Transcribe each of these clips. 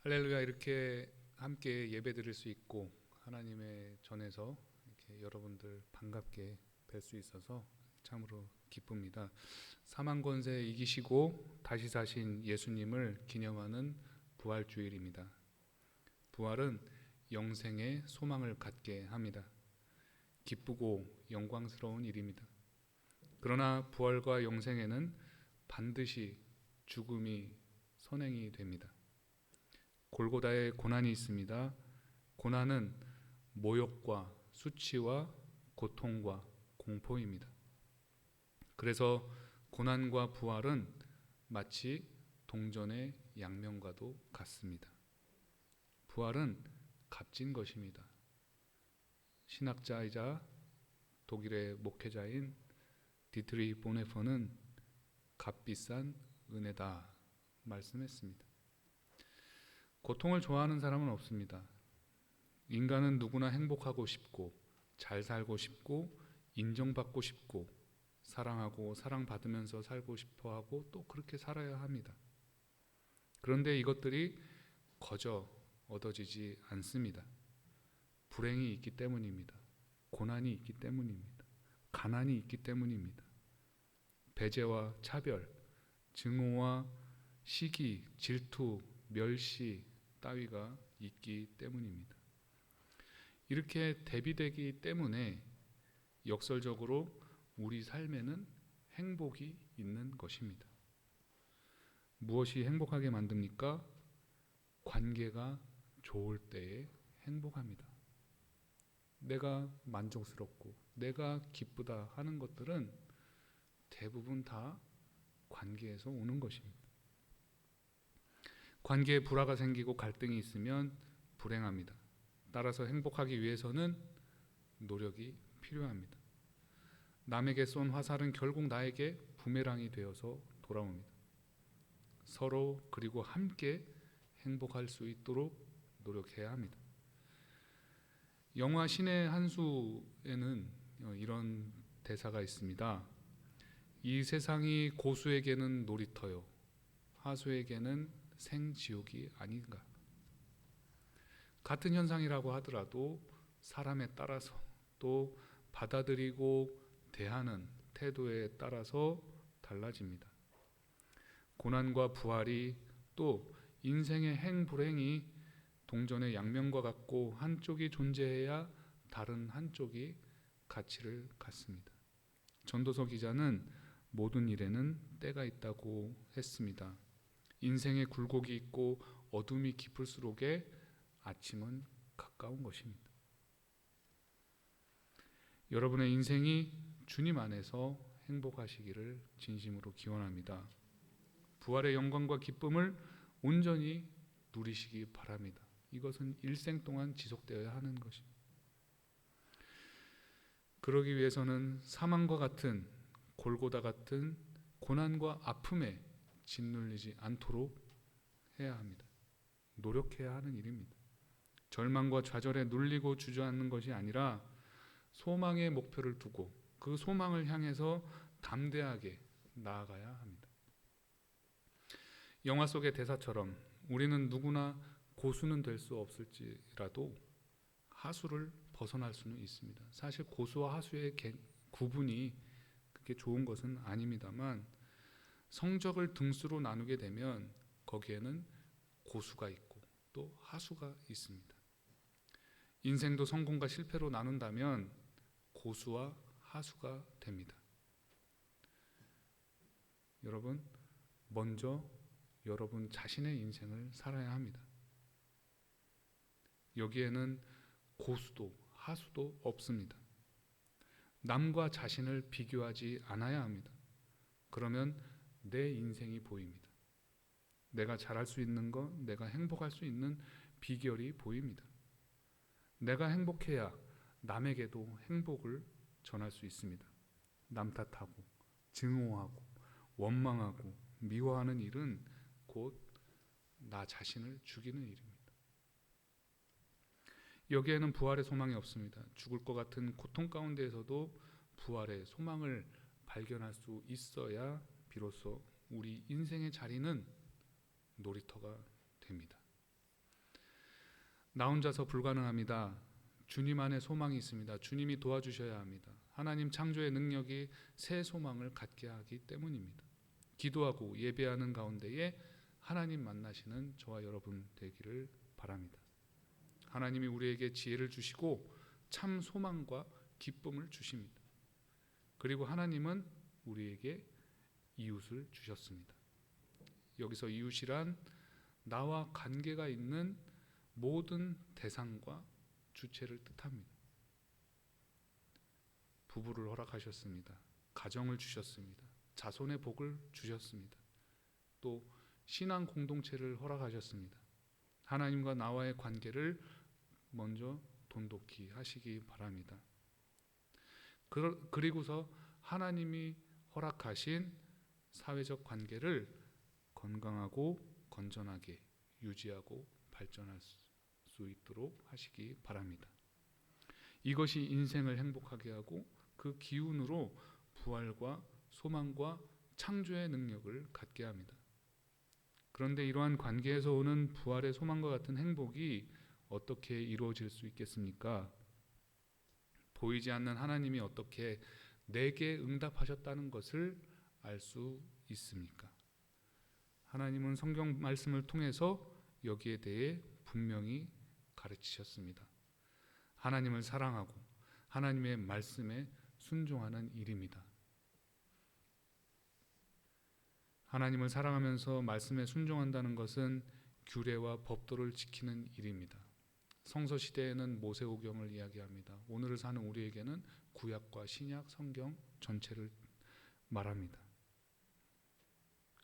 할렐루야. 이렇게 함께 예배드릴 수 있고 하나님의 전에서 이렇게 여러분들 반갑게 뵐 수 있어서 참으로 기쁩니다. 사망 권세 이기시고 다시 사신 예수님을 기념하는 부활주일입니다. 부활은 영생의 소망을 갖게 합니다. 기쁘고 영광스러운 일입니다. 그러나 부활과 영생에는 반드시 죽음이 선행이 됩니다. 골고다에 고난이 있습니다. 고난은 모욕과 수치와 고통과 공포입니다. 그래서 고난과 부활은 마치 동전의 양면과도 같습니다. 부활은 값진 것입니다. 신학자이자 독일의 목회자인 디트리 보네퍼는 값비싼 은혜다 말씀했습니다. 고통을 좋아하는 사람은 없습니다. 인간은 누구나 행복하고 싶고 잘 살고 싶고 인정받고 싶고 사랑하고 사랑받으면서 살고 싶어하고 또 그렇게 살아야 합니다. 그런데 이것들이 거저 얻어지지 않습니다. 불행이 있기 때문입니다. 고난이 있기 때문입니다. 가난이 있기 때문입니다. 배제와 차별, 증오와 시기, 질투, 멸시 따위가 있기 때문입니다. 이렇게 대비되기 때문에 역설적으로 우리 삶에는 행복이 있는 것입니다. 무엇이 행복하게 만듭니까? 관계가 좋을 때에 행복합니다. 내가 만족스럽고 내가 기쁘다 하는 것들은 대부분 다 관계에서 오는 것입니다. 관계에 불화가 생기고 갈등이 있으면 불행합니다. 따라서 행복하기 위해서는 노력이 필요합니다. 남에게 쏜 화살은 결국 나에게 부메랑이 되어서 돌아옵니다. 서로 그리고 함께 행복할 수 있도록 노력해야 합니다. 영화 신의 한 수에는 이런 대사가 있습니다. 이 세상이 고수에게는 놀이터요, 하수에게는 생지옥이 아닌가. 같은 현상이라고 하더라도 사람에 따라서 또 받아들이고 대하는 태도에 따라서 달라집니다. 고난과 부활이 또 인생의 행불행이 동전의 양면과 같고 한쪽이 존재해야 다른 한쪽이 가치를 갖습니다. 전도서 기자는 모든 일에는 때가 있다고 했습니다. 인생의 굴곡이 있고 어둠이 깊을수록에 아침은 가까운 것입니다. 여러분의 인생이 주님 안에서 행복하시기를 진심으로 기원합니다. 부활의 영광과 기쁨을 온전히 누리시기 바랍니다. 이것은 일생 동안 지속되어야 하는 것입니다. 그러기 위해서는 사망과 같은 골고다 같은 고난과 아픔에 짓눌리지 않도록 해야 합니다. 노력해야 하는 일입니다. 절망과 좌절에 눌리고 주저앉는 것이 아니라 소망의 목표를 두고 그 소망을 향해서 담대하게 나아가야 합니다. 영화 속의 대사처럼 우리는 누구나 고수는 될 수 없을지라도 하수를 벗어날 수는 있습니다. 사실 고수와 하수의 구분이 그렇게 좋은 것은 아닙니다만 성적을 등수로 나누게 되면 거기에는 고수가 있고 또 하수가 있습니다. 인생도 성공과 실패로 나눈다면 고수와 하수가 됩니다. 여러분, 먼저 여러분 자신의 인생을 살아야 합니다. 여기에는 고수도 하수도 없습니다. 남과 자신을 비교하지 않아야 합니다. 그러면 내 인생이 보입니다. 내가 잘할 수 있는 것, 내가 행복할 수 있는 비결이 보입니다. 내가 행복해야 남에게도 행복을 전할 수 있습니다. 남 탓하고 증오하고 원망하고 미워하는 일은 곧 나 자신을 죽이는 일입니다. 여기에는 부활의 소망이 없습니다. 죽을 것 같은 고통 가운데에서도 부활의 소망을 발견할 수 있어야 비로소 우리 인생의 자리는 놀이터가 됩니다. 나 혼자서 불가능합니다. 주님 안에 소망이 있습니다. 주님이 도와주셔야 합니다. 하나님 창조의 능력이 새 소망을 갖게 하기 때문입니다. 기도하고 예배하는 가운데에 하나님 만나시는 저와 여러분 되기를 바랍니다. 하나님이 우리에게 지혜를 주시고 참 소망과 기쁨을 주십니다. 그리고 하나님은 우리에게 이웃을 주셨습니다. 여기서 이웃이란 나와 관계가 있는 모든 대상과 주체를 뜻합니다. 부부를 허락하셨습니다. 가정을 주셨습니다. 자손의 복을 주셨습니다. 또 신앙 공동체를 허락하셨습니다. 하나님과 나와의 관계를 먼저 돈독히 하시기 바랍니다. 그리고서 하나님이 허락하신 사회적 관계를 건강하고 건전하게 유지하고 발전할 수 있도록 하시기 바랍니다. 이것이 인생을 행복하게 하고 그 기운으로 부활과 소망과 창조의 능력을 갖게 합니다. 그런데 이러한 관계에서 오는 부활의 소망과 같은 행복이 어떻게 이루어질 수 있겠습니까? 보이지 않는 하나님이 어떻게 내게 응답하셨다는 것을 알 수 있습니까? 하나님은 성경 말씀을 통해서 여기에 대해 분명히 가르치셨습니다. 하나님을 사랑하고 하나님의 말씀에 순종하는 일입니다. 하나님을 사랑하면서 말씀에 순종한다는 것은 규례와 법도를 지키는 일입니다. 성서 시대에는 모세오경을 이야기합니다. 오늘을 사는 우리에게는 구약과 신약 성경 전체를 말합니다.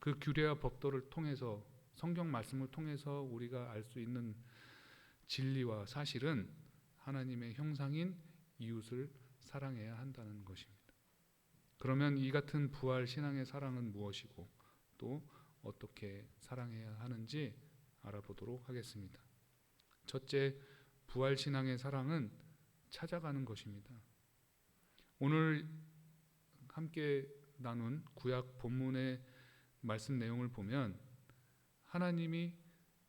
그 규례와 법도를 통해서 성경 말씀을 통해서 우리가 알 수 있는 진리와 사실은 하나님의 형상인 이웃을 사랑해야 한다는 것입니다. 그러면 이 같은 부활 신앙의 사랑은 무엇이고 또 어떻게 사랑해야 하는지 알아보도록 하겠습니다. 첫째, 부활 신앙의 사랑은 찾아가는 것입니다. 오늘 함께 나눈 구약 본문의 말씀 내용을 보면 하나님이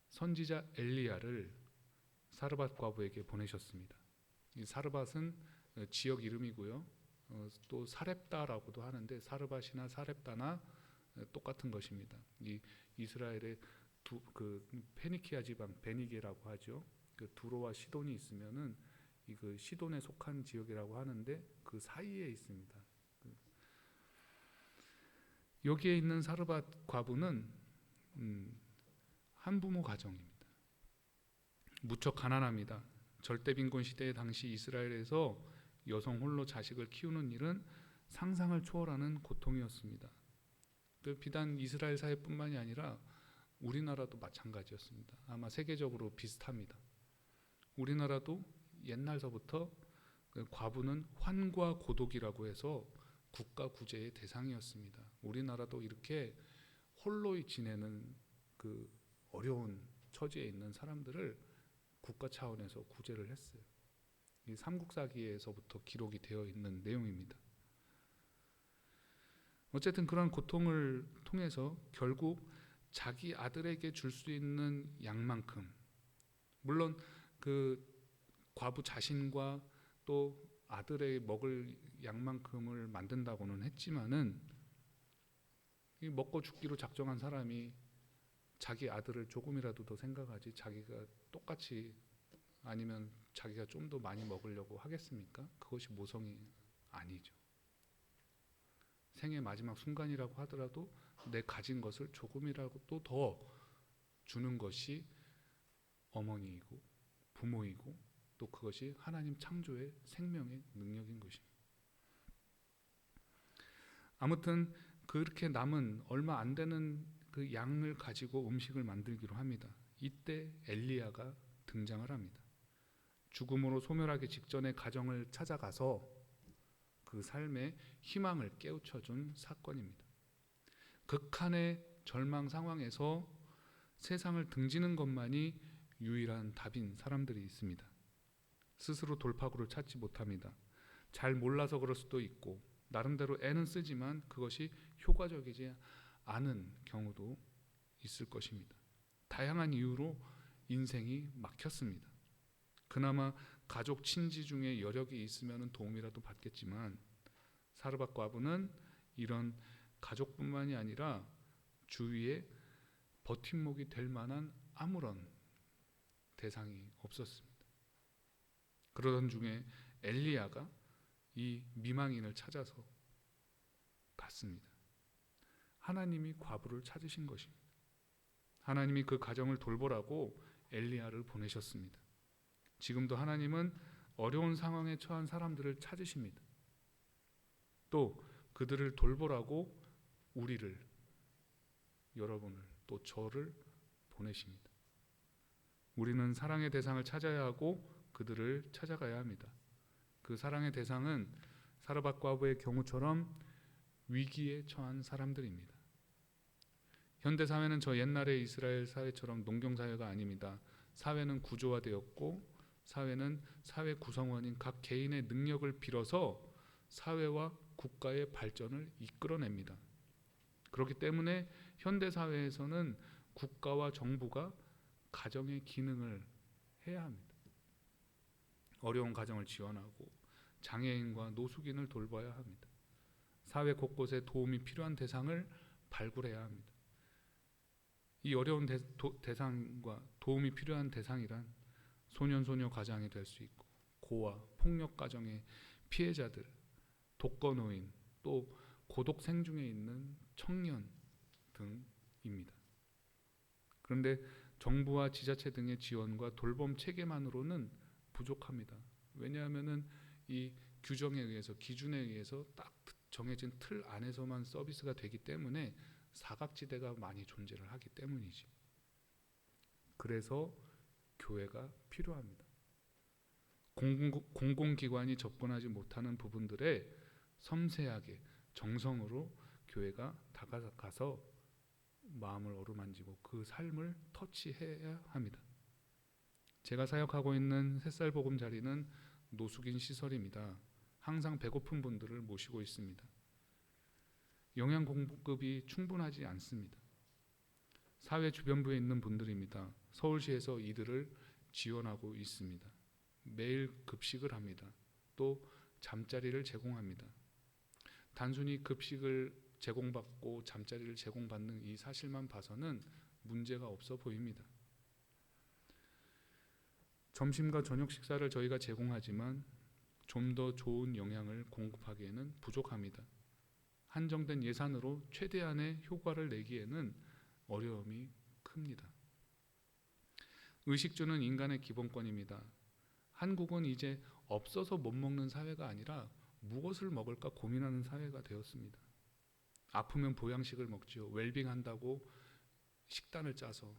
선지자 엘리야를 사르밧 과부에게 보내셨습니다. 이 사르밧은 지역 이름이고요. 또 사렙다라고도 하는데 사르밧이나 사렙다나 똑같은 것입니다. 이 이스라엘의 그 페니키아 지방 베니게라고 하죠. 그 두로와 시돈이 있으면은 그 시돈에 속한 지역이라고 하는데 그 사이에 있습니다. 여기에 있는 사르밧 과부는 한부모 가정입니다. 무척 가난합니다. 절대빈곤 시대의 당시 이스라엘에서 여성 홀로 자식을 키우는 일은 상상을 초월하는 고통이었습니다. 비단 이스라엘 사회뿐만이 아니라 우리나라도 마찬가지였습니다. 아마 세계적으로 비슷합니다. 우리나라도 옛날서부터 과부는 환과 고독이라고 해서 국가 구제의 대상이었습니다. 우리나라도 이렇게 홀로 지내는 그 어려운 처지에 있는 사람들을 국가 차원에서 구제를 했어요. 이 삼국사기에서부터 기록이 되어 있는 내용입니다. 어쨌든 그런 고통을 통해서 결국 자기 아들에게 줄 수 있는 양만큼, 물론 그 과부 자신과 또 아들의 먹을 양만큼을 만든다고는 했지만은 이 먹고 죽기로 작정한 사람이 자기 아들을 조금이라도 더 생각하지 자기가 똑같이 아니면 자기가 좀 더 많이 먹으려고 하겠습니까? 그것이 모성이 아니죠. 생의 마지막 순간이라고 하더라도 내 가진 것을 조금이라도 더 주는 것이 어머니이고 부모이고 또 그것이 하나님 창조의 생명의 능력인 것입니다. 아무튼 그렇게 남은 얼마 안 되는 그 양을 가지고 음식을 만들기로 합니다. 이때 엘리야가 등장을 합니다. 죽음으로 소멸하기 직전의 가정을 찾아가서 그 삶의 희망을 깨우쳐준 사건입니다. 극한의 절망 상황에서 세상을 등지는 것만이 유일한 답인 사람들이 있습니다. 스스로 돌파구를 찾지 못합니다. 잘 몰라서 그럴 수도 있고 나름대로 애는 쓰지만 그것이 효과적이지 않은 경우도 있을 것입니다. 다양한 이유로 인생이 막혔습니다. 그나마 가족 친지 중에 여력이 있으면 도움이라도 받겠지만 사르밧 과부는 이런 가족뿐만이 아니라 주위에 버팀목이 될 만한 아무런 대상이 없었습니다. 그러던 중에 엘리야가 이 미망인을 찾아서 갔습니다. 하나님이 과부를 찾으신 것입니다. 하나님이 그 가정을 돌보라고 엘리야를 보내셨습니다. 지금도 하나님은 어려운 상황에 처한 사람들을 찾으십니다. 또 그들을 돌보라고 우리를, 여러분을, 또 저를 보내십니다. 우리는 사랑의 대상을 찾아야 하고 그들을 찾아가야 합니다. 그 사랑의 대상은 사르밧 과부의 경우처럼 위기에 처한 사람들입니다. 현대 사회는 저 옛날의 이스라엘 사회처럼 농경 사회가 아닙니다. 사회는 구조화되었고 사회는 사회 구성원인 각 개인의 능력을 빌어서 사회와 국가의 발전을 이끌어냅니다. 그렇기 때문에 현대 사회에서는 국가와 정부가 가정의 기능을 해야 합니다. 어려운 가정을 지원하고 장애인과 노숙인을 돌봐야 합니다. 사회 곳곳에 도움이 필요한 대상을 발굴해야 합니다. 이 어려운 대상과 도움이 필요한 대상이란 소년소녀 가장이 될 수 있고 고아, 폭력 가정의 피해자들, 독거노인, 또 고독생 중에 있는 청년 등입니다. 그런데 정부와 지자체 등의 지원과 돌봄 체계만으로는 부족합니다. 왜냐하면 이 규정에 의해서, 기준에 의해서 딱 정해진 틀 안에서만 서비스가 되기 때문에 사각지대가 많이 존재를 하기 때문이지. 그래서 교회가 필요합니다. 공공기관이 접근하지 못하는 부분들에 섬세하게 정성으로 교회가 다가가서 마음을 어루만지고 그 삶을 터치해야 합니다. 제가 사역하고 있는 햇살복음자리는 노숙인 시설입니다. 항상 배고픈 분들을 모시고 있습니다. 영양 공급이 충분하지 않습니다. 사회 주변부에 있는 분들입니다. 서울시에서 이들을 지원하고 있습니다. 매일 급식을 합니다. 또 잠자리를 제공합니다. 단순히 급식을 제공받고 잠자리를 제공받는 이 사실만 봐서는 문제가 없어 보입니다. 점심과 저녁 식사를 저희가 제공하지만 좀 더 좋은 영양을 공급하기에는 부족합니다. 한정된 예산으로 최대한의 효과를 내기에는 어려움이 큽니다. 의식주는 인간의 기본권입니다. 한국은 이제 없어서 못 먹는 사회가 아니라 무엇을 먹을까 고민하는 사회가 되었습니다. 아프면 보양식을 먹지요. 웰빙한다고 식단을 짜서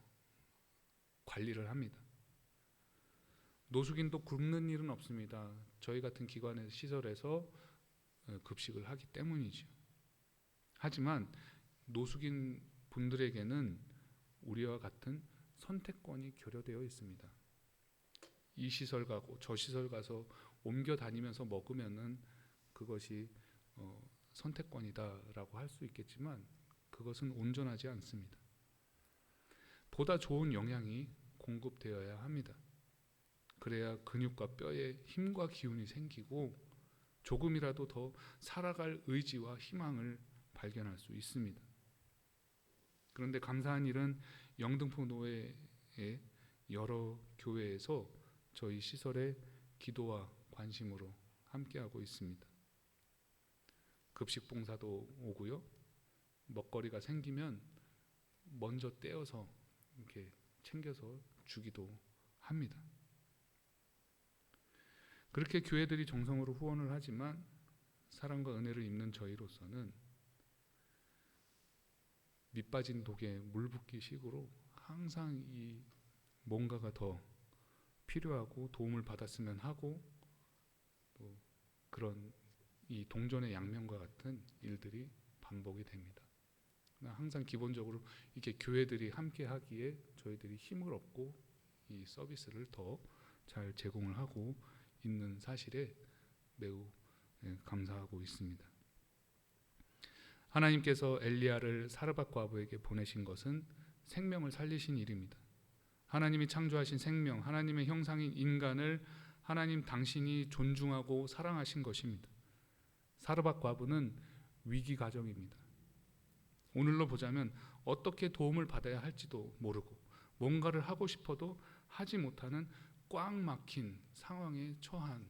관리를 합니다. 노숙인도 굶는 일은 없습니다. 저희 같은 기관의 시설에서 급식을 하기 때문이죠. 하지만 노숙인 분들에게는 우리와 같은 선택권이 결여되어 있습니다. 이 시설 가고 저 시설 가서 옮겨 다니면서 먹으면은 그것이 선택권이다라고 할 수 있겠지만 그것은 온전하지 않습니다. 보다 좋은 영양이 공급되어야 합니다. 그래야 근육과 뼈에 힘과 기운이 생기고 조금이라도 더 살아갈 의지와 희망을 발견할 수 있습니다. 그런데 감사한 일은 영등포 노회의 여러 교회에서 저희 시설에 기도와 관심으로 함께하고 있습니다. 급식 봉사도 오고요. 먹거리가 생기면 먼저 떼어서 이렇게 챙겨서 주기도 합니다. 그렇게 교회들이 정성으로 후원을 하지만 사랑과 은혜를 입는 저희로서는 밑빠진 독에 물 붓기 식으로 항상 이 뭔가가 더 필요하고 도움을 받았으면 하고 또 그런 이 동전의 양면과 같은 일들이 반복이 됩니다. 항상 기본적으로 이렇게 교회들이 함께 하기에 저희들이 힘을 얻고 이 서비스를 더 잘 제공을 하고 있는 사실에 매우 감사하고 있습니다. 하나님께서 엘리야를 사르밧 과부에게 보내신 것은 생명을 살리신 일입니다. 하나님이 창조하신 생명, 하나님의 형상인 인간을 하나님 당신이 존중하고 사랑하신 것입니다. 사르밧 과부는 위기 가정입니다. 오늘로 보자면 어떻게 도움을 받아야 할지도 모르고 뭔가를 하고 싶어도 하지 못하는 꽉 막힌 상황에 처한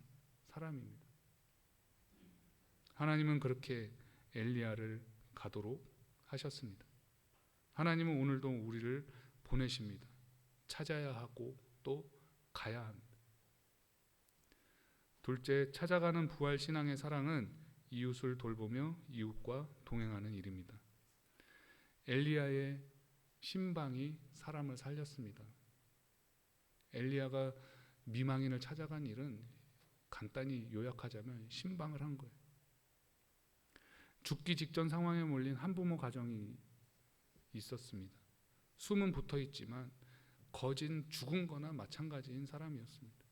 사람입니다. 하나님은 그렇게 엘리야를 가도록 하셨습니다. 하나님은 오늘도 우리를 보내십니다. 찾아야 하고 또 가야 합니다. 둘째, 찾아가는 부활 신앙의 사랑은 이웃을 돌보며 이웃과 동행하는 일입니다. 엘리야의 신방이 사람을 살렸습니다. 엘리야가 미망인을 찾아간 일은 간단히 요약하자면 신방을 한 거예요. 죽기 직전 상황에 몰린 한부모 가정이 있었습니다. 숨은 붙어 있지만 거진 죽은 거나 마찬가지인 사람이었습니다.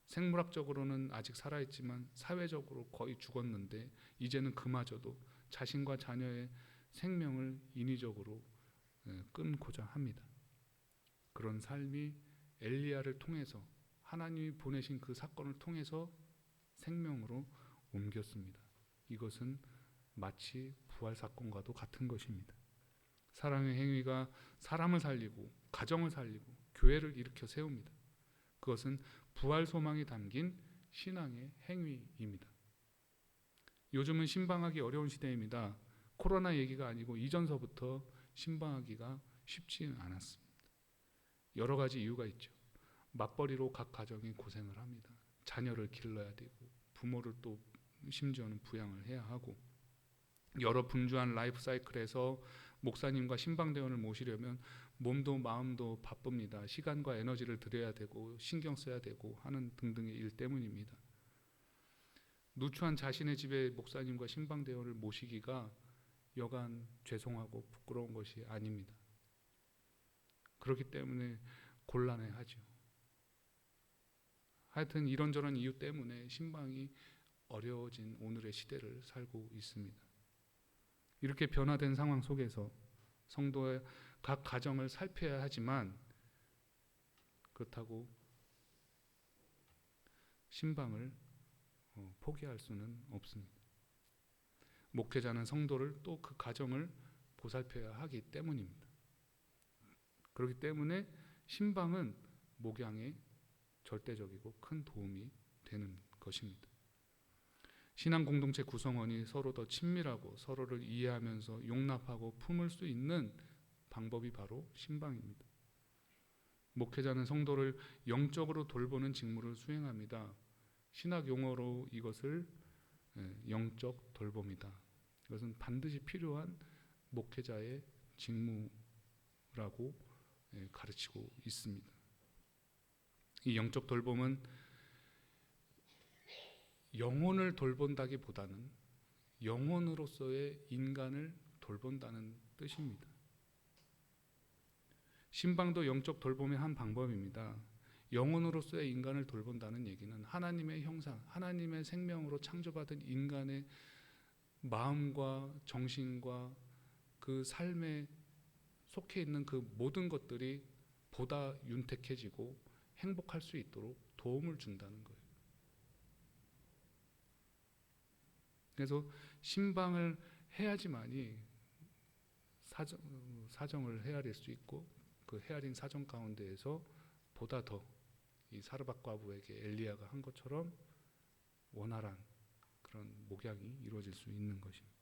생물학적으로는 아직 살아있지만 사회적으로 거의 죽었는데 이제는 그마저도 자신과 자녀의 생명을 인위적으로 끊고자 합니다. 그런 삶이 엘리야를 통해서 하나님이 보내신 그 사건을 통해서 생명으로 옮겼습니다. 이것은 마치 부활 사건과도 같은 것입니다. 사랑의 행위가 사람을 살리고 가정을 살리고 교회를 일으켜 세웁니다. 그것은 부활 소망이 담긴 신앙의 행위입니다. 요즘은 신방하기 어려운 시대입니다. 코로나 얘기가 아니고 이전서부터 신방하기가 쉽지 않았습니다. 여러 가지 이유가 있죠. 맞벌이로 각 가정이 고생을 합니다. 자녀를 길러야 되고 부모를 또 심지어는 부양을 해야 하고 여러 분주한 라이프 사이클에서 목사님과 신방대원을 모시려면 몸도 마음도 바쁩니다. 시간과 에너지를 들여야 되고 신경 써야 되고 하는 등등의 일 때문입니다. 누추한 자신의 집에 목사님과 신방대원을 모시기가 여간 죄송하고 부끄러운 것이 아닙니다. 그렇기 때문에 곤란해하죠. 하여튼 이런저런 이유 때문에 신방이 어려워진 오늘의 시대를 살고 있습니다. 이렇게 변화된 상황 속에서 성도의 각 가정을 살펴야 하지만 그렇다고 신방을 포기할 수는 없습니다. 목회자는 성도를 또 그 가정을 보살펴야 하기 때문입니다. 그렇기 때문에 신방은 목양에 절대적이고 큰 도움이 되는 것입니다. 신앙 공동체 구성원이 서로 더 친밀하고 서로를 이해하면서 용납하고 품을 수 있는 방법이 바로 신방입니다. 목회자는 성도를 영적으로 돌보는 직무를 수행합니다. 신학 용어로 이것을 영적 돌봄이다. 이것은 반드시 필요한 목회자의 직무라고 가르치고 있습니다. 이 영적 돌봄은 영혼을 돌본다기보다는 영혼으로서의 인간을 돌본다는 뜻입니다. 신방도 영적 돌봄의 한 방법입니다. 영혼으로서의 인간을 돌본다는 얘기는 하나님의 형상, 하나님의 생명으로 창조받은 인간의 마음과 정신과 그 삶에 속해 있는 그 모든 것들이 보다 윤택해지고 행복할 수 있도록 도움을 준다는 거예요. 그래서 신방을 해야지만이 사정을 헤아릴 수 있고 그 헤아린 사정 가운데에서 보다 더 이 사르밧 과부에게 엘리야가 한 것처럼 원활한 그런 목양이 이루어질 수 있는 것입니다.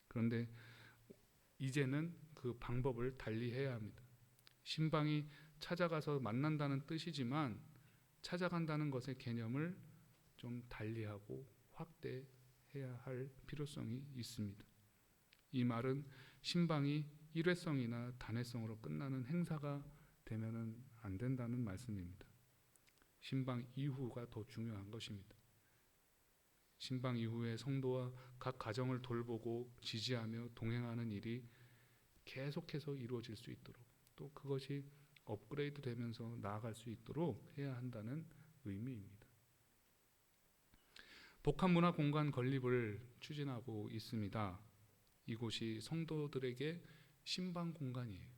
그런데 이제는 그 방법을 달리해야 합니다. 신방이 찾아가서 만난다는 뜻이지만 찾아간다는 것의 개념을 좀 달리하고 확대해야 할 필요성이 있습니다. 이 말은 신방이 일회성이나 단회성으로 끝나는 행사가 되면은 안 된다는 말씀입니다. 신방 이후가 더 중요한 것입니다. 신방 이후에 성도와 각 가정을 돌보고 지지하며 동행하는 일이 계속해서 이루어질 수 있도록 또 그것이 업그레이드 되면서 나아갈 수 있도록 해야 한다는 의미입니다. 복합문화 공간 건립을 추진하고 있습니다. 이곳이 성도들에게 신방 공간이에요.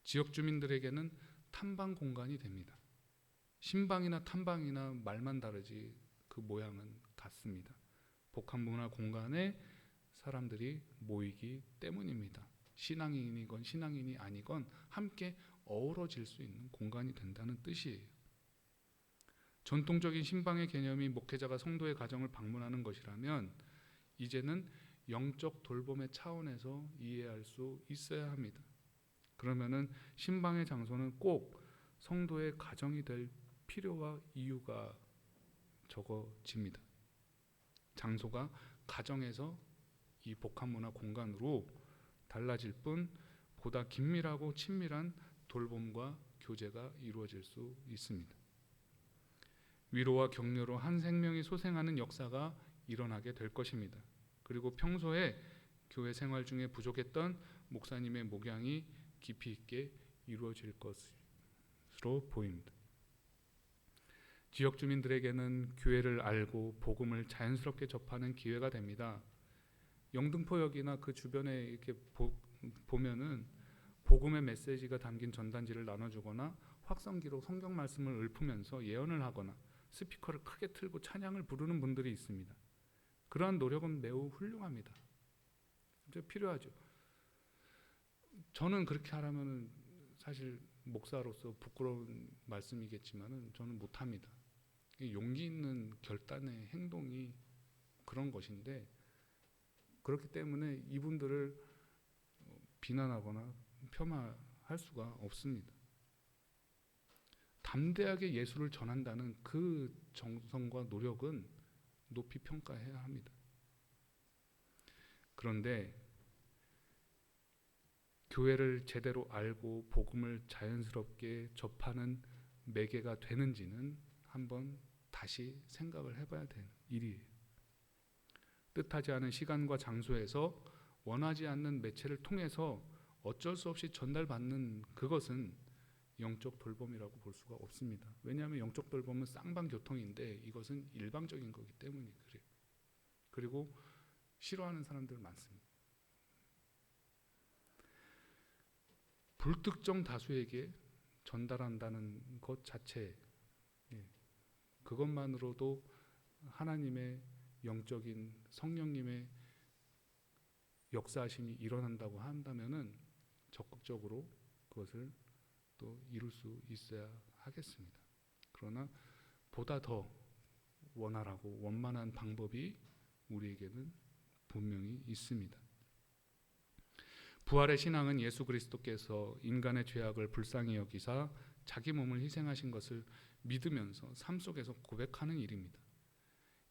지역 주민들에게는 탐방 공간이 됩니다. 신방이나 탐방이나 말만 다르지 그 모양은 같습니다. 복합문화 공간에 사람들이 모이기 때문입니다. 신앙인이건 신앙인이 아니건 함께 어우러질 수 있는 공간이 된다는 뜻이에요. 전통적인 신방의 개념이 목회자가 성도의 가정을 방문하는 것이라면 이제는 영적 돌봄의 차원에서 이해할 수 있어야 합니다. 그러면은 신방의 장소는 꼭 성도의 가정이 될 필요와 이유가 적어집니다. 장소가 가정에서 이 복합문화 공간으로 달라질 뿐 보다 긴밀하고 친밀한 돌봄과 교제가 이루어질 수 있습니다. 위로와 격려로 한 생명이 소생하는 역사가 일어나게 될 것입니다. 그리고 평소에 교회 생활 중에 부족했던 목사님의 목양이 깊이 있게 이루어질 것으로 보입니다. 지역 주민들에게는 교회를 알고 복음을 자연스럽게 접하는 기회가 됩니다. 영등포역이나 그 주변에 이렇게 보면은 복음의 메시지가 담긴 전단지를 나눠주거나 확성기로 성경 말씀을 읊으면서 예언을 하거나 스피커를 크게 틀고 찬양을 부르는 분들이 있습니다. 그러한 노력은 매우 훌륭합니다. 필요하죠. 저는 그렇게 하려면 사실 목사로서 부끄러운 말씀이겠지만은 저는 못합니다. 용기 있는 결단의 행동이 그런 것인데 그렇기 때문에 이분들을 비난하거나 폄하할 수가 없습니다. 담대하게 예수를 전한다는 그 정성과 노력은 높이 평가해야 합니다. 그런데 교회를 제대로 알고 복음을 자연스럽게 접하는 매개가 되는지는 한번 다시 생각을 해봐야 되는 일이에요. 뜻하지 않은 시간과 장소에서 원하지 않는 매체를 통해서 어쩔 수 없이 전달받는 그것은 영적 돌봄이라고 볼 수가 없습니다. 왜냐하면 영적 돌봄은 쌍방교통인데 이것은 일방적인 거기 때문에 그래요. 그리고 싫어하는 사람들 많습니다. 불특정 다수에게 전달한다는 것 자체, 그것만으로도 하나님의 영적인 성령님의 역사하심이 일어난다고 한다면은 적극적으로 그것을 또 이룰 수 있어야 하겠습니다. 그러나 보다 더 원활하고 원만한 방법이 우리에게는 분명히 있습니다. 부활의 신앙은 예수 그리스도께서 인간의 죄악을 불쌍히 여기사 자기 몸을 희생하신 것을 믿으면서 삶 속에서 고백하는 일입니다.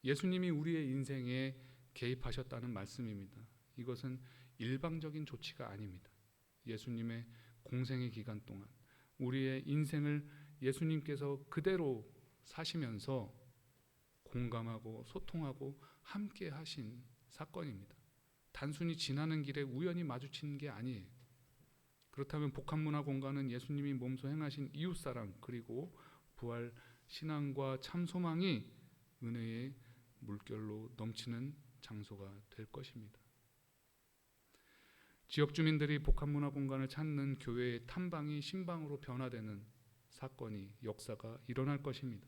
예수님이 우리의 인생에 개입하셨다는 말씀입니다. 이것은 일방적인 조치가 아닙니다. 예수님의 공생의 기간 동안 우리의 인생을 예수님께서 그대로 사시면서 공감하고 소통하고 함께 하신 사건입니다. 단순히 지나는 길에 우연히 마주친 게 아니에요. 그렇다면 복합문화 공간은 예수님이 몸소 행하신 이웃사랑 그리고 부활 신앙과 참 소망이 은혜의 물결로 넘치는 장소가 될 것입니다. 지역 주민들이 복합문화 공간을 찾는 교회의 탐방이 신방으로 변화되는 사건이 역사가 일어날 것입니다.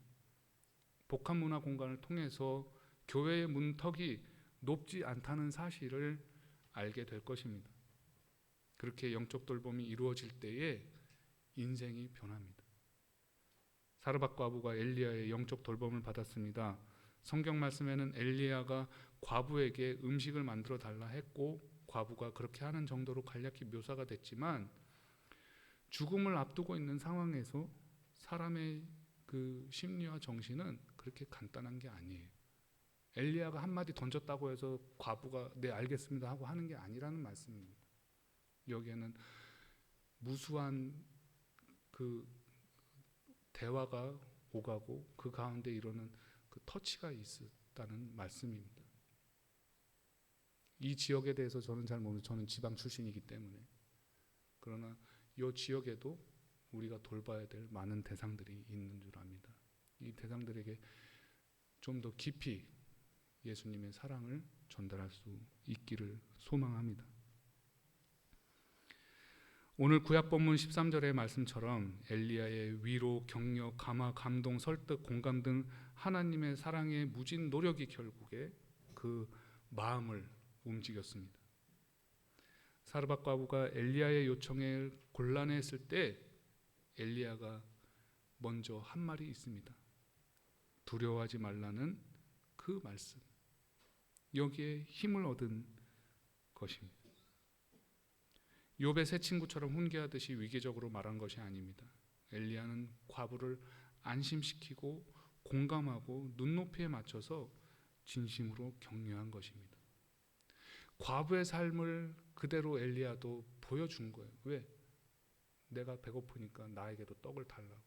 복합문화 공간을 통해서 교회의 문턱이 높지 않다는 사실을 알게 될 것입니다. 그렇게 영적 돌봄이 이루어질 때에 인생이 변합니다. 사르밧 과부가 엘리야의 영적 돌봄을 받았습니다. 성경 말씀에는 엘리야가 과부에게 음식을 만들어 달라 했고 과부가 그렇게 하는 정도로 간략히 묘사가 됐지만 죽음을 앞두고 있는 상황에서 사람의 그 심리와 정신은 그렇게 간단한 게 아니에요. 엘리야가 한마디 던졌다고 해서 과부가 네 알겠습니다 하고 하는 게 아니라는 말씀입니다. 여기에는 무수한 그 대화가 오가고 그 가운데 이루는 그 터치가 있었다는 말씀입니다. 이 지역에 대해서 저는 잘 모르고 저는 지방 출신이기 때문에 그러나 이 지역에도 우리가 돌봐야 될 많은 대상들이 있는 줄 압니다. 이 대상들에게 좀 더 깊이 예수님의 사랑을 전달할 수 있기를 소망합니다. 오늘 구약 본문 13절의 말씀처럼 엘리야의 위로, 격려, 감화, 감동, 설득, 공감 등 하나님의 사랑의 무진 노력이 결국에 그 마음을 움직였습니다. 사르밧 과부가 엘리야의 요청에 곤란했을 때 엘리야가 먼저 한 말이 있습니다. 두려워하지 말라는 그 말씀. 여기에 힘을 얻은 것입니다. 욥의 새 친구처럼 훈계하듯이 위계적으로 말한 것이 아닙니다. 엘리야는 과부를 안심시키고 공감하고 눈높이에 맞춰서 진심으로 격려한 것입니다. 과부의 삶을 그대로 엘리야도 보여준 거예요. 왜? 내가 배고프니까 나에게도 떡을 달라고.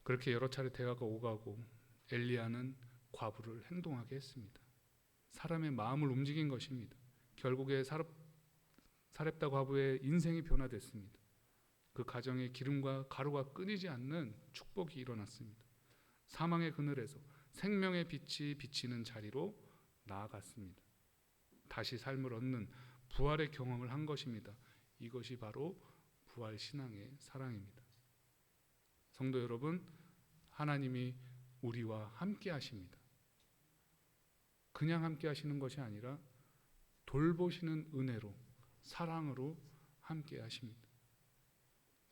그렇게 여러 차례 대화가 오가고 엘리야는 과부를 행동하게 했습니다. 사람의 마음을 움직인 것입니다. 결국에 사렙다 과부의 인생이 변화됐습니다. 그 가정에 기름과 가루가 끊이지 않는 축복이 일어났습니다. 사망의 그늘에서 생명의 빛이 비치는 자리로 나아갔습니다. 다시 삶을 얻는 부활의 경험을 한 것입니다. 이것이 바로 부활 신앙의 사랑입니다. 성도 여러분, 하나님이 우리와 함께 하십니다. 그냥 함께 하시는 것이 아니라 돌보시는 은혜로, 사랑으로 함께 하십니다.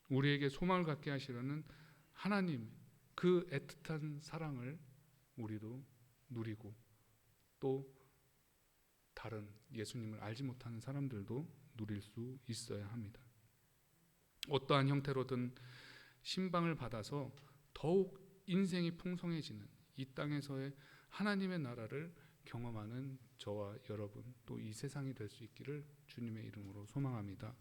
우리에게 소망을 갖게 하시려는 하나님, 그 애틋한 사랑을 우리도 누리고 또 다른 예수님을 알지 못하는 사람들도 누릴 수 있어야 합니다. 어떠한 형태로든 신방을 받아서 더욱 인생이 풍성해지는 이 땅에서의 하나님의 나라를 경험하는 저와 여러분, 또 이 세상이 될 수 있기를 주님의 이름으로 소망합니다.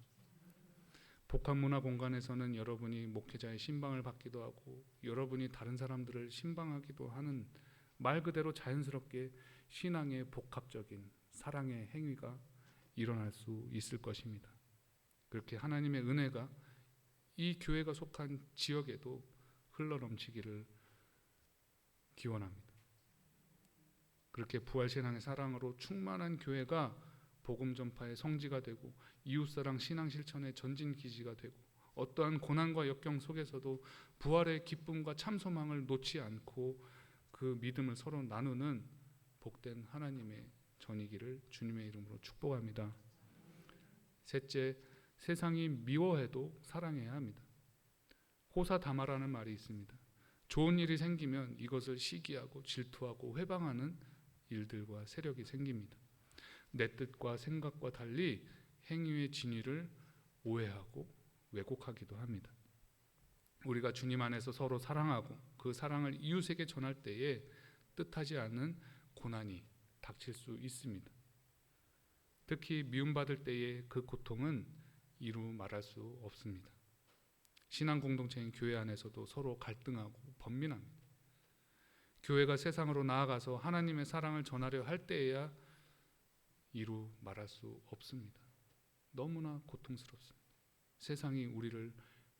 복합문화 공간에서는 여러분이 목회자의 신방을 받기도 하고 여러분이 다른 사람들을 신방하기도 하는 말 그대로 자연스럽게 신앙의 복합적인 사랑의 행위가 일어날 수 있을 것입니다. 그렇게 하나님의 은혜가 이 교회가 속한 지역에도 흘러넘치기를 기원합니다. 그렇게 부활신앙의 사랑으로 충만한 교회가 복음 전파의 성지가 되고 이웃사랑 신앙 실천의 전진 기지가 되고 어떠한 고난과 역경 속에서도 부활의 기쁨과 참소망을 놓지 않고 그 믿음을 서로 나누는 복된 하나님의 전이기를 주님의 이름으로 축복합니다. 셋째, 세상이 미워해도 사랑해야 합니다. 호사다마라는 말이 있습니다. 좋은 일이 생기면 이것을 시기하고 질투하고 회방하는 일들과 세력이 생깁니다. 내 뜻과 생각과 달리 행위의 진위를 오해하고 왜곡하기도 합니다. 우리가 주님 안에서 서로 사랑하고 그 사랑을 이웃에게 전할 때에 뜻하지 않은 고난이 닥칠 수 있습니다. 특히 미움받을 때의 그 고통은 이루 말할 수 없습니다. 신앙 공동체인 교회 안에서도 서로 갈등하고 번민합니다. 교회가 세상으로 나아가서 하나님의 사랑을 전하려 할 때에야 이루 말할 수 없습니다. 너무나 고통스럽습니다. 세상이 우리를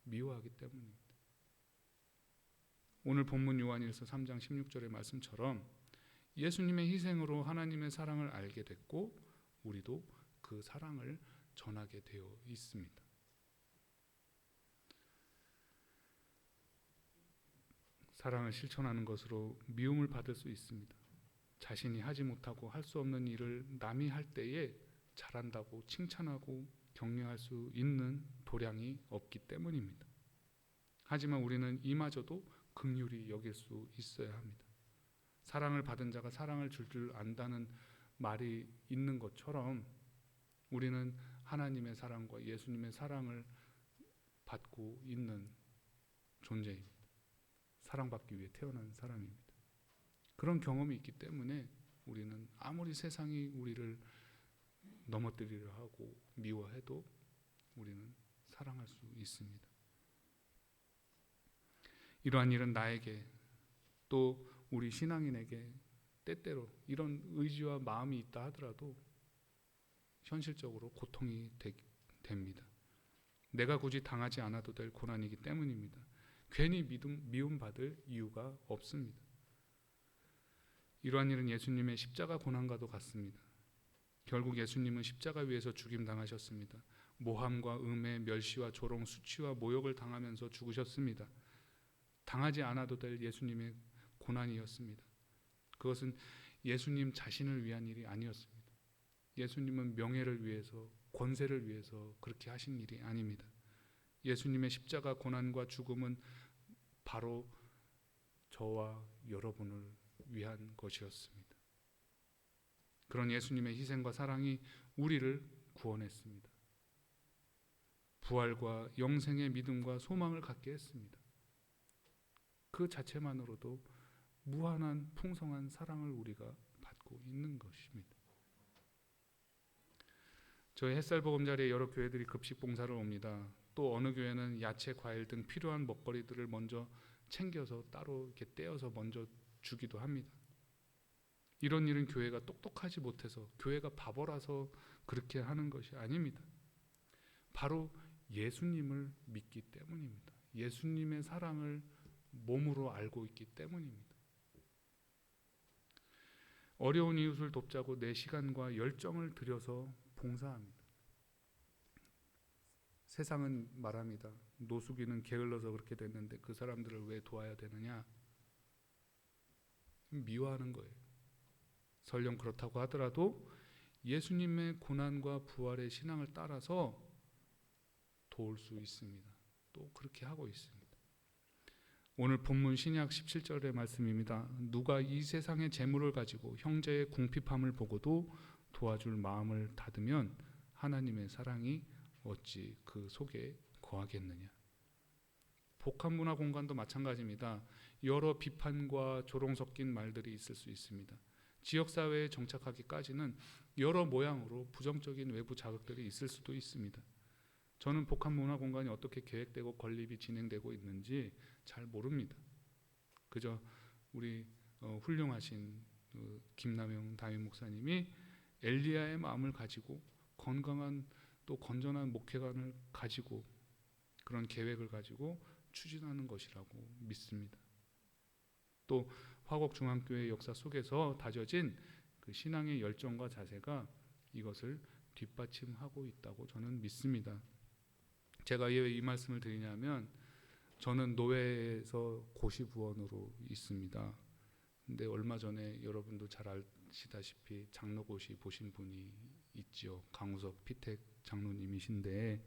미워하기 때문입니다. 오늘 본문 요한일서 3장 16절의 말씀처럼 예수님의 희생으로 하나님의 사랑을 알게 됐고 우리도 그 사랑을 전하게 되어 있습니다. 사랑을 실천하는 것으로 미움을 받을 수 있습니다. 자신이 하지 못하고 할 수 없는 일을 남이 할 때에 잘한다고 칭찬하고 격려할 수 있는 도량이 없기 때문입니다. 하지만 우리는 이마저도 긍휼히 여길 수 있어야 합니다. 사랑을 받은 자가 사랑을 줄 안다는 말이 있는 것처럼 우리는 하나님의 사랑과 예수님의 사랑을 받고 있는 존재입니다. 사랑받기 위해 태어난 사람입니다. 그런 경험이 있기 때문에 우리는 아무리 세상이 우리를 넘어뜨리려 하고 미워해도 우리는 사랑할 수 있습니다. 이러한 일은 나에게 또 우리 신앙인에게 때때로 이런 의지와 마음이 있다 하더라도 현실적으로 고통이 됩니다. 내가 굳이 당하지 않아도 될 고난이기 때문입니다. 괜히 미움받을 이유가 없습니다. 이러한 일은 예수님의 십자가 고난과도 같습니다. 결국 예수님은 십자가 위에서 죽임당하셨습니다. 모함과 음해, 멸시와 조롱, 수치와 모욕을 당하면서 죽으셨습니다. 당하지 않아도 될 예수님의 고난이었습니다. 그것은 예수님 자신을 위한 일이 아니었습니다. 예수님은 명예를 위해서, 권세를 위해서 그렇게 하신 일이 아닙니다. 예수님의 십자가 고난과 죽음은 바로 저와 여러분을 위한 것이었습니다. 그런 예수님의 희생과 사랑이 우리를 구원했습니다. 부활과 영생의 믿음과 소망을 갖게 했습니다. 그 자체만으로도 무한한 풍성한 사랑을 우리가 받고 있는 것입니다. 저희 햇살보금자리에 여러 교회들이 급식 봉사를 옵니다. 또 어느 교회는 야채, 과일 등 필요한 먹거리들을 먼저 챙겨서 따로 이렇게 떼어서 먼저 주기도 합니다. 이런 일은 교회가 똑똑하지 못해서, 교회가 바보라서 그렇게 하는 것이 아닙니다. 바로 예수님을 믿기 때문입니다. 예수님의 사랑을 몸으로 알고 있기 때문입니다. 어려운 이웃을 돕자고 내 시간과 열정을 들여서 봉사합니다. 세상은 말합니다. 노숙인은 게을러서 그렇게 됐는데 그 사람들을 왜 도와야 되느냐? 미워하는 거예요. 설령 그렇다고 하더라도 예수님의 고난과 부활의 신앙을 따라서 도울 수 있습니다. 또 그렇게 하고 있습니다. 오늘 본문 신약 17절의 말씀입니다. 누가 이 세상의 재물을 가지고 형제의 궁핍함을 보고도 도와줄 마음을 닫으면 하나님의 사랑이 어찌 그 속에 거하겠느냐. 복합문화 공간도 마찬가지입니다. 여러 비판과 조롱 섞인 말들이 있을 수 있습니다. 지역사회에 정착하기까지는 여러 모양으로 부정적인 외부 자극들이 있을 수도 있습니다. 저는 복합문화 공간이 어떻게 계획되고 건립이 진행되고 있는지 잘 모릅니다. 그저 우리 훌륭하신 김남영 담임 목사님이 엘리야의 마음을 가지고 건강한 또 건전한 목회관을 가지고 그런 계획을 가지고 추진하는 것이라고 믿습니다. 또 화곡중앙교회 역사 속에서 다져진 그 신앙의 열정과 자세가 이것을 뒷받침하고 있다고 저는 믿습니다. 제가 왜 이 말씀을 드리냐면 저는 노회에서 고시부원으로 있습니다. 근데 얼마 전에 여러분도 잘 아시다시피 장로고시 보신 분이 있죠. 강우석 피택 장로님이신데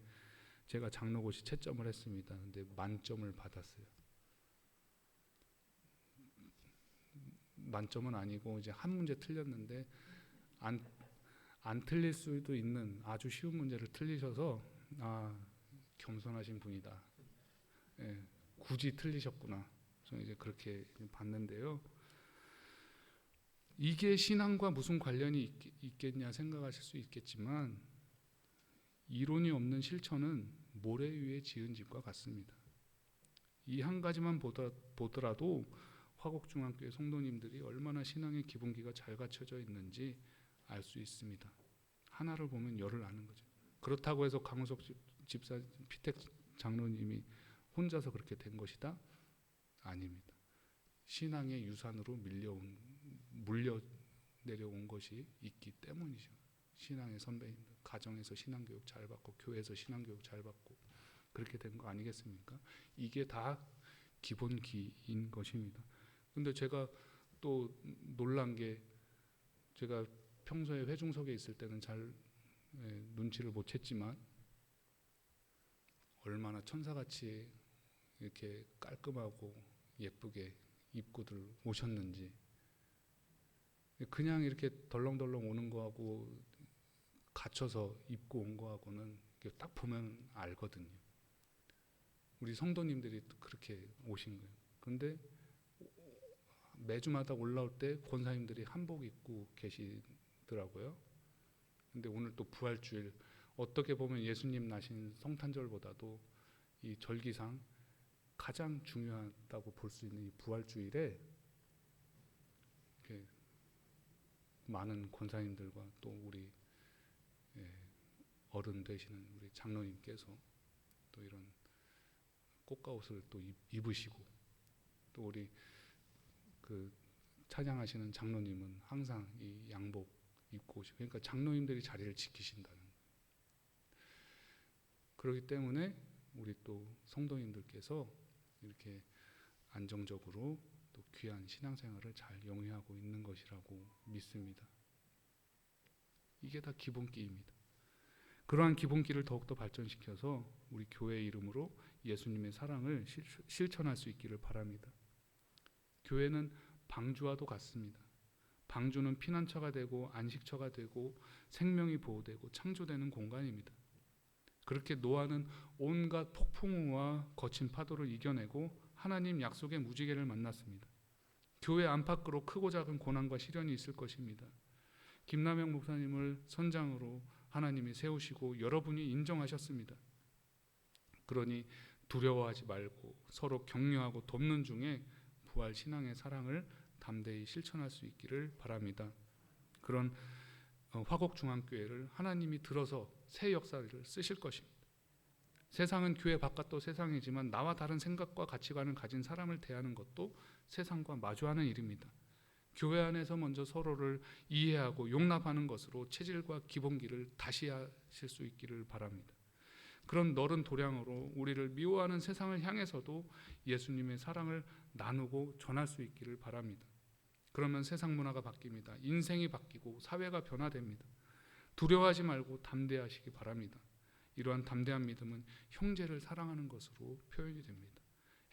제가 장로고시 채점을 했습니다. 근데 만점을 받았어요. 만점은 아니고 이제 한 문제 틀렸는데 안 틀릴 수도 있는 아주 쉬운 문제를 틀리셔서 겸손하신 분이다. 예, 굳이 틀리셨구나. 저는 이제 그렇게 봤는데요. 이게 신앙과 무슨 관련이 있겠냐 생각하실 수 있겠지만 이론이 없는 실천은 모래 위에 지은 집과 같습니다. 이 한 가지만 보더라도 화곡중앙교회 성도님들이 얼마나 신앙의 기본기가 잘 갖춰져 있는지 알 수 있습니다. 하나를 보면 열을 아는 거죠. 그렇다고 해서 강우석 집사 피택 장로님이 혼자서 그렇게 된 것이다? 아닙니다. 신앙의 유산으로 물려 내려온 것이 있기 때문이죠. 신앙의 선배님들, 가정에서 신앙교육 잘 받고 교회에서 신앙교육 잘 받고 그렇게 된 거 아니겠습니까? 이게 다 기본기인 것입니다. 근데 제가 또 놀란 게 제가 평소에 회중석에 있을 때는 잘 눈치를 못 챘지만 얼마나 천사같이 이렇게 깔끔하고 예쁘게 입고들 오셨는지 그냥 이렇게 덜렁덜렁 오는 거하고 갇혀서 입고 온 거하고는 딱 보면 알거든요. 우리 성도님들이 그렇게 오신 거예요. 그런데 매주마다 올라올 때 권사님들이 한복 입고 계시더라고요. 근데 오늘 또 부활주일 어떻게 보면 예수님 나신 성탄절보다도 이 절기상 가장 중요하다고 볼 수 있는 이 부활주일에 이렇게 많은 권사님들과 또 우리 어른 되시는 우리 장로님께서 또 이런 꽃가옷을 또 입으시고 또 우리 그 찬양하시는 장로님은 항상 이 양복 입고 오시고, 그러니까 장로님들이 자리를 지키신다는 거예요. 그렇기 때문에 우리 또 성도님들께서 이렇게 안정적으로 또 귀한 신앙생활을 잘 영위하고 있는 것이라고 믿습니다. 이게 다 기본기입니다. 그러한 기본기를 더욱더 발전시켜서 우리 교회의 이름으로 예수님의 사랑을 실천할 수 있기를 바랍니다. 교회는 방주와도 같습니다. 방주는 피난처가 되고 안식처가 되고 생명이 보호되고 창조되는 공간입니다. 그렇게 노아는 온갖 폭풍우와 거친 파도를 이겨내고 하나님 약속의 무지개를 만났습니다. 교회 안팎으로 크고 작은 고난과 시련이 있을 것입니다. 김남영 목사님을 선장으로 하나님이 세우시고 여러분이 인정하셨습니다. 그러니 두려워하지 말고 서로 격려하고 돕는 중에 부활 신앙의 사랑을 담대히 실천할 수 있기를 바랍니다. 그런 화곡중앙교회를 하나님이 들어서 새 역사를 쓰실 것입니다. 세상은 교회 바깥도 세상이지만 나와 다른 생각과 가치관을 가진 사람을 대하는 것도 세상과 마주하는 일입니다. 교회 안에서 먼저 서로를 이해하고 용납하는 것으로 체질과 기본기를 다시 하실 수 있기를 바랍니다. 그런 너른 도량으로 우리를 미워하는 세상을 향해서도 예수님의 사랑을 나누고 전할 수 있기를 바랍니다. 그러면 세상 문화가 바뀝니다. 인생이 바뀌고 사회가 변화됩니다. 두려워하지 말고 담대하시기 바랍니다. 이러한 담대한 믿음은 형제를 사랑하는 것으로 표현이 됩니다.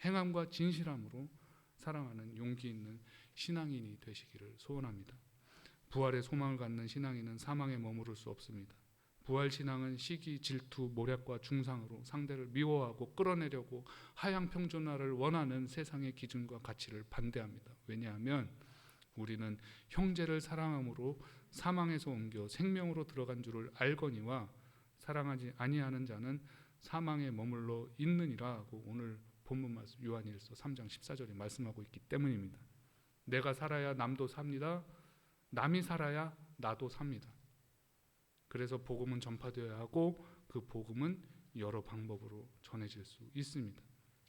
행함과 진실함으로 사랑하는 용기 있는 신앙인이 되시기를 소원합니다. 부활의 소망을 갖는 신앙인은 사망에 머무를 수 없습니다. 부활 신앙은 시기, 질투, 모략과 중상으로 상대를 미워하고 끌어내려고 하향평준화를 원하는 세상의 기준과 가치를 반대합니다. 왜냐하면 우리는 형제를 사랑함으로 사망에서 옮겨 생명으로 들어간 줄을 알거니와 사랑하지 아니하는 자는 사망에 머물러 있느니라고 오늘 본문 말씀 요한일서 3장 14절에 말씀하고 있기 때문입니다. 내가 살아야 남도 삽니다. 남이 살아야 나도 삽니다. 그래서 복음은 전파되어야 하고 그 복음은 여러 방법으로 전해질 수 있습니다.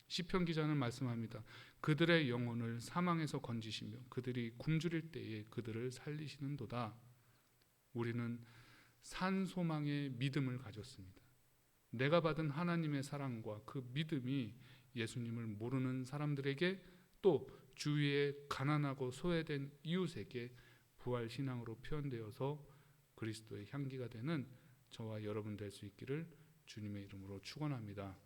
시편 기자는 말씀합니다. 그들의 영혼을 사망에서 건지시며 그들이 굶주릴 때에 그들을 살리시는도다. 우리는 산 소망의 믿음을 가졌습니다. 내가 받은 하나님의 사랑과 그 믿음이 예수님을 모르는 사람들에게 또 주위에 가난하고 소외된 이웃에게 부활 신앙으로 표현되어서 그리스도의 향기가 되는 저와 여러분 될 수 있기를 주님의 이름으로 축원합니다.